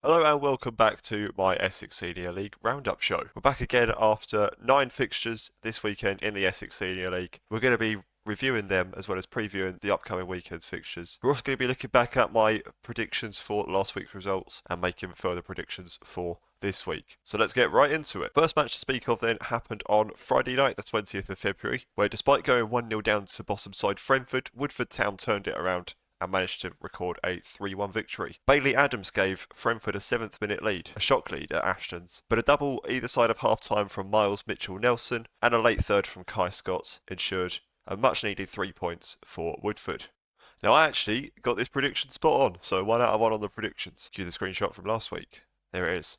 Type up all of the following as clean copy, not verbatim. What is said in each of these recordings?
Hello and welcome back to my Essex Senior League Roundup show. We're back again after 9 fixtures this weekend in the Essex Senior League. We're going to be reviewing them as well as previewing the upcoming weekend's fixtures. We're also going to be looking back at my predictions for last week's results and making further predictions for this week. So let's get right into it. First match to speak of then happened on Friday night, the 20th of February, where despite going 1-0 down to bottom side Brentford, Woodford Town turned it around and managed to record a 3-1 victory. Bailey Adams gave Brentford a 7th minute lead, a shock lead at Ashton's, but a double either side of half-time from Miles Mitchell-Nelson and a late third from Kai Scott ensured a much-needed 3 points for Woodford. Now I actually got this prediction spot on, so 1 out of 1 on the predictions. Cue the screenshot from last week. There it is.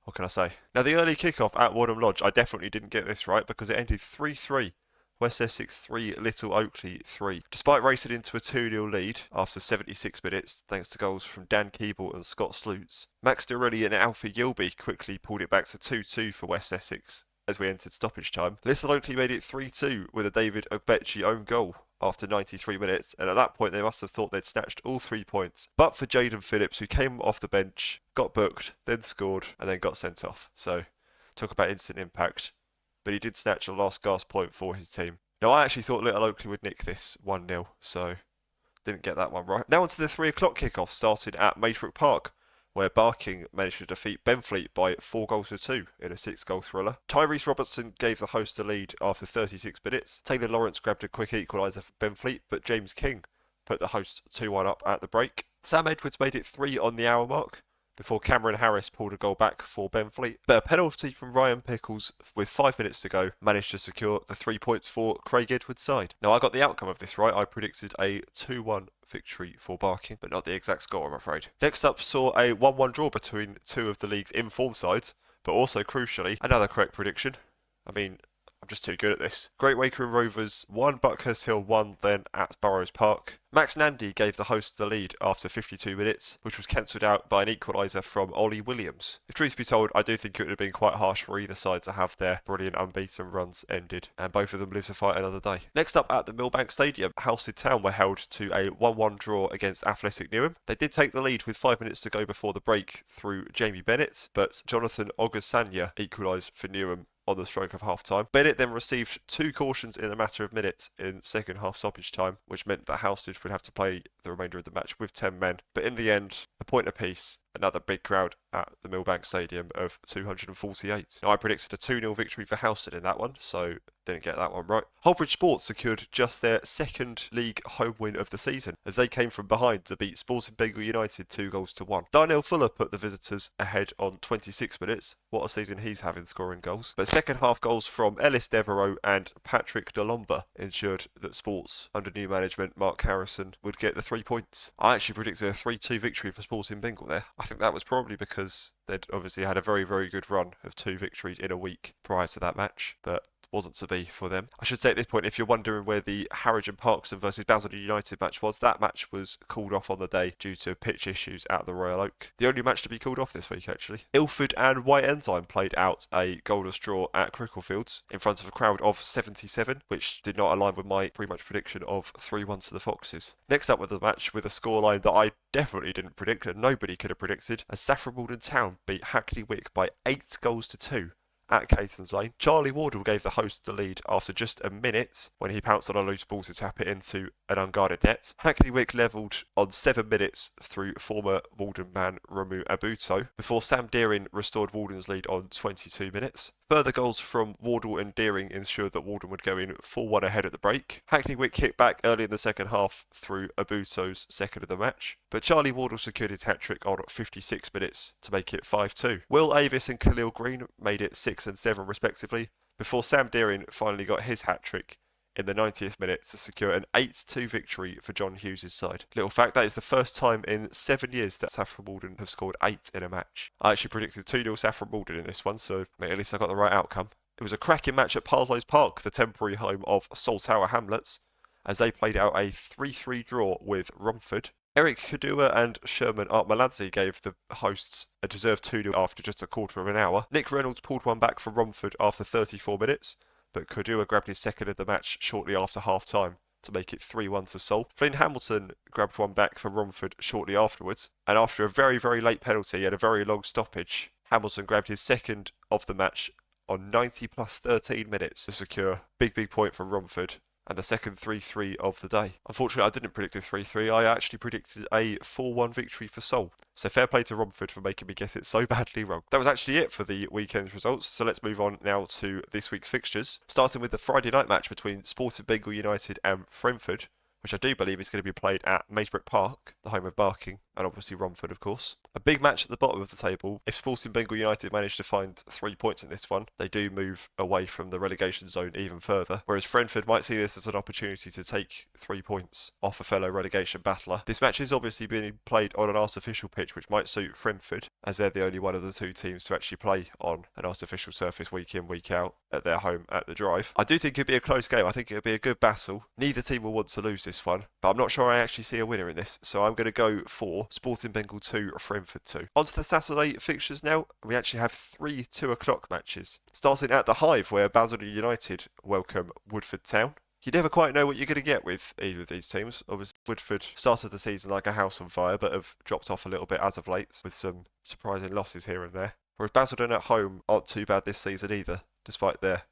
What can I say? Now the early kickoff at Walden Lodge, I definitely didn't get this right because it ended 3-3. West Essex 3, Little Oakley 3. Despite racing into a 2-0 lead after 76 minutes, thanks to goals from Dan Keeble and Scott Slutes, Max Dorelli and Alfie Gilby quickly pulled it back to 2-2 for West Essex as we entered stoppage time. Little Oakley made it 3-2 with a David Ogbechi own goal after 93 minutes, and at that point they must have thought they'd snatched all 3 points. But for Jaden Phillips, who came off the bench, got booked, then scored, and then got sent off. So, talk about instant impact. But he did snatch a last gasp point for his team. Now, I actually thought Little Oakley would nick this 1-0, so didn't get that one right. Now onto the 3 o'clock kickoff, started at Maidbrook Park, where Barking managed to defeat Benfleet by 4-2 in a 6-goal thriller. Tyrese Robertson gave the host a lead after 36 minutes. Taylor Lawrence grabbed a quick equaliser for Benfleet, but James King put the host 2-1 up at the break. Sam Edwards made it 3 on the hour mark, before Cameron Harris pulled a goal back for Benfleet. But a penalty from Ryan Pickles with 5 minutes to go managed to secure the 3 points for Craig Edwards' side. Now, I got the outcome of this right. I predicted a 2-1 victory for Barking, but not the exact score, I'm afraid. Next up saw a 1-1 draw between two of the league's in-form sides, but also, crucially, another correct prediction. I'm just too good at this. Great Waker Rovers 1, Buckhurst Hill 1, then at Burrows Park. Max Nandy gave the hosts the lead after 52 minutes, which was cancelled out by an equaliser from Ollie Williams. If truth be told, I do think it would have been quite harsh for either side to have their brilliant unbeaten runs ended, and both of them live to fight another day. Next up at the Millbank Stadium, Halstead Town were held to a 1-1 draw against Athletic Newham. They did take the lead with 5 minutes to go before the break through Jamie Bennett, but Jonathan Ogusanya equalised for Newham on the stroke of half-time. Bennett then received 2 cautions in a matter of minutes in second half stoppage time, which meant that Halstead would have to play the remainder of the match with 10 men. But in the end, a point apiece, another big crowd at the Millbank Stadium of 248. Now, I predicted a 2-0 victory for Halstead in that one, so didn't get that one right. Hullbridge Sports secured just their second league home win of the season, as they came from behind to beat Sporting Bengal United 2-1. Darnell Fuller put the visitors ahead on 26 minutes. What a season he's having scoring goals. But second half goals from Ellis Devereaux and Patrick Delomba ensured that Sports, under new management Mark Harrison, would get the 3 points. I actually predicted a 3-2 victory for Sporting Bengal there. I think that was probably because they'd obviously had a very, very good run of 2 victories in a week prior to that match, but wasn't to be for them. I should say at this point, if you're wondering where the Harwich and Parkson versus Basildon United match was, that match was called off on the day due to pitch issues at the Royal Oak. The only match to be called off this week, actually. Ilford and White Ensign played out a goalless draw at Cricklefields in front of a crowd of 77, which did not align with my pre-match prediction of 3-1 to the Foxes. Next up with the match with a scoreline that I definitely didn't predict and nobody could have predicted, as Saffron Walden Town beat Hackney Wick by 8-2 at Caithn's Lane. Charlie Wardle gave the host the lead after just a minute when he pounced on a loose ball to tap it into an unguarded net. Hackney Wick levelled on 7 minutes through former Walden man Ramu Abuto, before Sam Deering restored Walden's lead on 22 minutes. Further goals from Wardle and Deering ensured that Walden would go in 4-1 ahead at the break. Hackney Wick hit back early in the second half through Abuto's second of the match, but Charlie Wardle secured his hat-trick on 56 minutes to make it 5-2. Will Avis and Khalil Green made it 6 and 7 respectively, before Sam Deering finally got his hat-trick in the 90th minute to secure an 8-2 victory for John Hughes' side. Little fact, that is the first time in 7 years that Saffron Walden have scored 8 in a match. I actually predicted 2-0 Saffron Walden in this one, so at least I got the right outcome. It was a cracking match at Parslows Park, the temporary home of Saltower Hamlets, as they played out a 3-3 draw with Romford. Eric Kadua and Sherman Artmaladze gave the hosts a deserved 2-0 after just a quarter of an hour. Nick Reynolds pulled one back for Romford after 34 minutes, but Kadua grabbed his second of the match shortly after half-time to make it 3-1 to Sol. Flynn Hamilton grabbed one back for Romford shortly afterwards, and after a very, very late penalty and a very long stoppage, Hamilton grabbed his second of the match on 90 plus 13 minutes to secure big point for Romford and the second 3-3 of the day. Unfortunately, I didn't predict a 3-3. I actually predicted a 4-1 victory for Sol. So fair play to Romford for making me get it so badly wrong. That was actually it for the weekend's results. So let's move on now to this week's fixtures. Starting with the Friday night match between Sporting Bengal United and Brentford, which I do believe is going to be played at Maysbrook Park, the home of Barking, and obviously Romford, of course. A big match at the bottom of the table. If Sporting Bengal United manage to find 3 points in this one, they do move away from the relegation zone even further, whereas Brentford might see this as an opportunity to take 3 points off a fellow relegation battler. This match is obviously being played on an artificial pitch, which might suit Brentford, as they're the only one of the two teams to actually play on an artificial surface week in, week out at their home at the Drive. I do think it'd be a close game. I think it'd be a good battle. Neither team will want to lose this one, but I'm not sure I actually see a winner in this, so I'm going to go for Sporting Bengal 2 or Brentford 2. On to the Saturday fixtures now. We actually have 3 2 o'clock matches. Starting at the Hive, where Basildon United welcome Woodford Town. You never quite know what you're going to get with either of these teams. Obviously, Woodford started the season like a house on fire, but have dropped off a little bit as of late, with some surprising losses here and there. Whereas Basildon at home aren't too bad this season either, despite their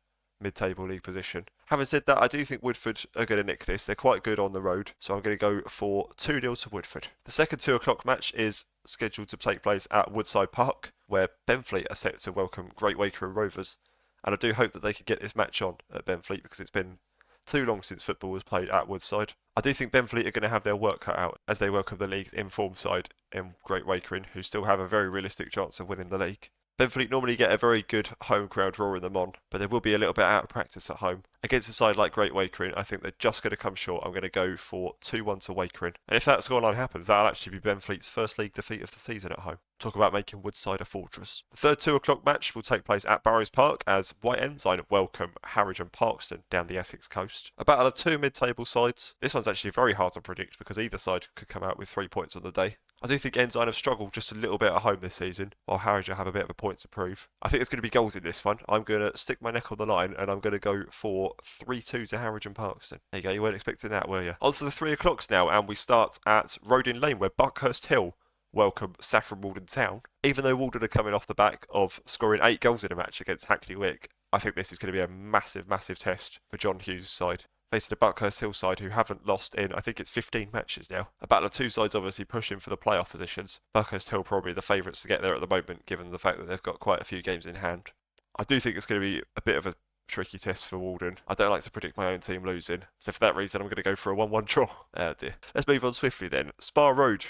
mid-table league position. Having said that, I do think Woodford are going to nick this. They're quite good on the road, so I'm going to go for 2-0 to Woodford. The second 2 o'clock match is scheduled to take place at Woodside Park, where Benfleet are set to welcome Great Wakering Rovers, and I do hope that they can get this match on at Benfleet because it's been too long since football was played at Woodside. I do think Benfleet are going to have their work cut out as they welcome the league's in-form side in Great Wakering, who still have a very realistic chance of winning the league. Benfleet normally get a very good home crowd roaring them on, but they will be a little bit out of practice at home. Against a side like Great Wakering, I think they're just going to come short. I'm going to go for 2-1 to Wakering. And if that scoreline happens, that'll actually be Benfleet's first league defeat of the season at home. Talk about making Woodside a fortress. The third 2 o'clock match will take place at Barrows Park as White Ensign welcome Harwich and Parkston down the Essex coast. A battle of two mid-table sides. This one's actually very hard to predict because either side could come out with 3 points on the day. I do think Ensign have struggled just a little bit at home this season, while Harwich have a bit of a point to prove. I think there's going to be goals in this one. I'm going to stick my neck on the line and I'm going to go for 3-2 to Harwich and Parkston. There you go, you weren't expecting that, were you? On to the 3 o'clocks now, and we start at Rodin Lane, where Buckhurst Hill welcome Saffron Walden Town. Even though Walden are coming off the back of scoring 8 goals in a match against Hackney Wick, I think this is going to be a massive test for John Hughes' side, facing the Buckhurst Hill side who haven't lost in, I think it's 15 matches now. A battle of two sides obviously pushing for the playoff positions. Buckhurst Hill probably the favourites to get there at the moment, given the fact that they've got quite a few games in hand. I do think it's going to be a bit of a tricky test for Walden. I don't like to predict my own team losing, so for that reason I'm going to go for a 1-1 draw. Oh dear. Let's move on swiftly then. Spa Road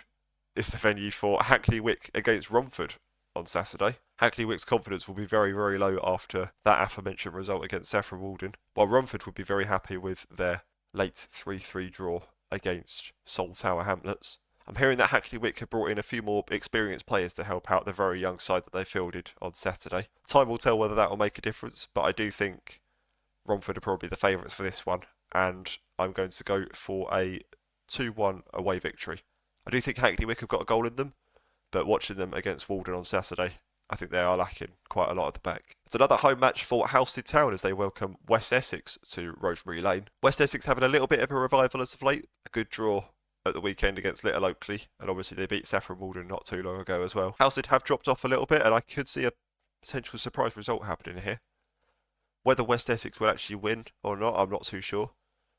is the venue for Hackney Wick against Romford on Saturday. Hackney Wick's confidence will be very low after that aforementioned result against Saffron Walden, while Romford would be very happy with their late 3-3 draw against Sol Tower Hamlets. I'm hearing that Hackney Wick have brought in a few more experienced players to help out the very young side that they fielded on Saturday. Time will tell whether that will make a difference, but I do think Romford are probably the favourites for this one, and I'm going to go for a 2-1 away victory. I do think Hackney Wick have got a goal in them, but watching them against Walden on Saturday, I think they are lacking quite a lot at the back. It's another home match for Halstead Town as they welcome West Essex to Rosemary Lane. West Essex having a little bit of a revival as of late. A good draw at the weekend against Little Oakley, and obviously they beat Saffron Walden not too long ago as well. Halstead have dropped off a little bit, and I could see a potential surprise result happening here. Whether West Essex will actually win or not, I'm not too sure,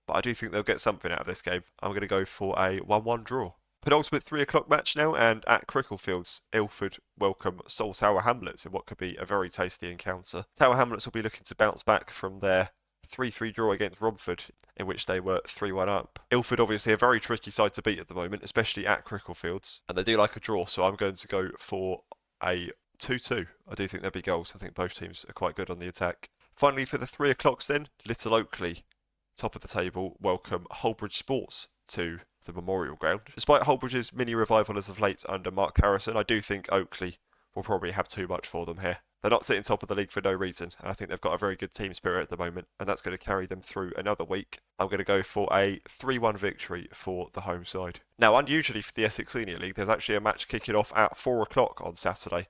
but I do think they'll get something out of this game. I'm going to go for a 1-1 draw. Penultimate 3 o'clock match now, and at Cricklefields, Ilford welcome Sol Tower Hamlets in what could be a very tasty encounter. Tower Hamlets will be looking to bounce back from their 3-3 draw against Romford, in which they were 3-1 up. Ilford obviously a very tricky side to beat at the moment, especially at Cricklefields, and they do like a draw, so I'm going to go for a 2-2. I do think there'll be goals. I think both teams are quite good on the attack. Finally, for the 3 o'clocks then, Little Oakley, top of the table, welcome Hullbridge Sports to the Memorial Ground. Despite Hullbridge's mini revival as of late under Mark Harrison, I do think Oakley will probably have too much for them here. They're not sitting top of the league for no reason, and I think they've got a very good team spirit at the moment, and that's going to carry them through another week. I'm going to go for a 3-1 victory for the home side. Now, unusually for the Essex Senior League, there's actually a match kicking off at 4 o'clock on Saturday.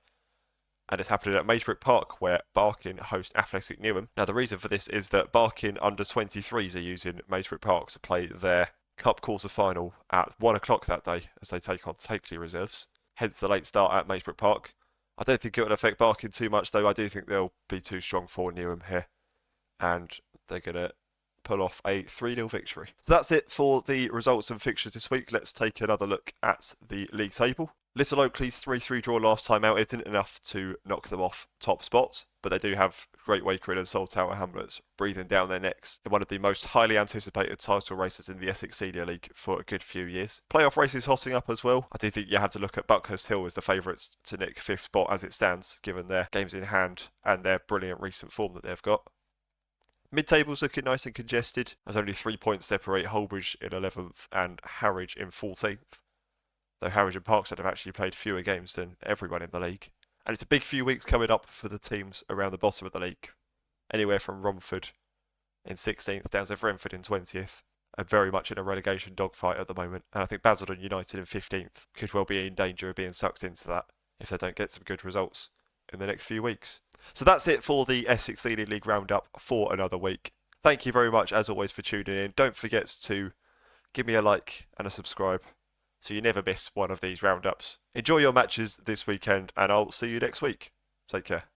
And it's happening at Magebrook Park, where Barking host Athletic Newham. Now, the reason for this is that Barking under-23s are using Magebrook Park to play their Cup quarter final at 1 o'clock that day as they take on Takeley reserves. Hence the late start at Magebrook Park. I don't think it will affect Barking too much, though. I do think they'll be too strong for Newham here. And they're going to pull off a 3-0 victory. So that's it for the results and fixtures this week. Let's take another look at the league table. Little Oakley's 3-3 draw last time out isn't enough to knock them off top spots, but they do have Great Wakerin and Saltower Hamlets breathing down their necks in one of the most highly anticipated title races in the Essex Senior League for a good few years. Playoff races hotting up as well. I do think you have to look at Buckhurst Hill as the favourites to nick 5th spot as it stands, given their games in hand and their brilliant recent form that they've got. Mid-table's looking nice and congested, as only 3 points separate Hullbridge in 11th and Harwich in 14th. Though Harwich and Parkside have actually played fewer games than everyone in the league. And it's a big few weeks coming up for the teams around the bottom of the league. Anywhere from Romford in 16th down to Brentford in 20th. And very much in a relegation dogfight at the moment. And I think Basildon United in 15th could well be in danger of being sucked into that if they don't get some good results in the next few weeks. So that's it for the Essex Senior League Roundup for another week. Thank you very much as always for tuning in. Don't forget to give me a like and a subscribe so you never miss one of these roundups. Enjoy your matches this weekend and I'll see you next week. Take care.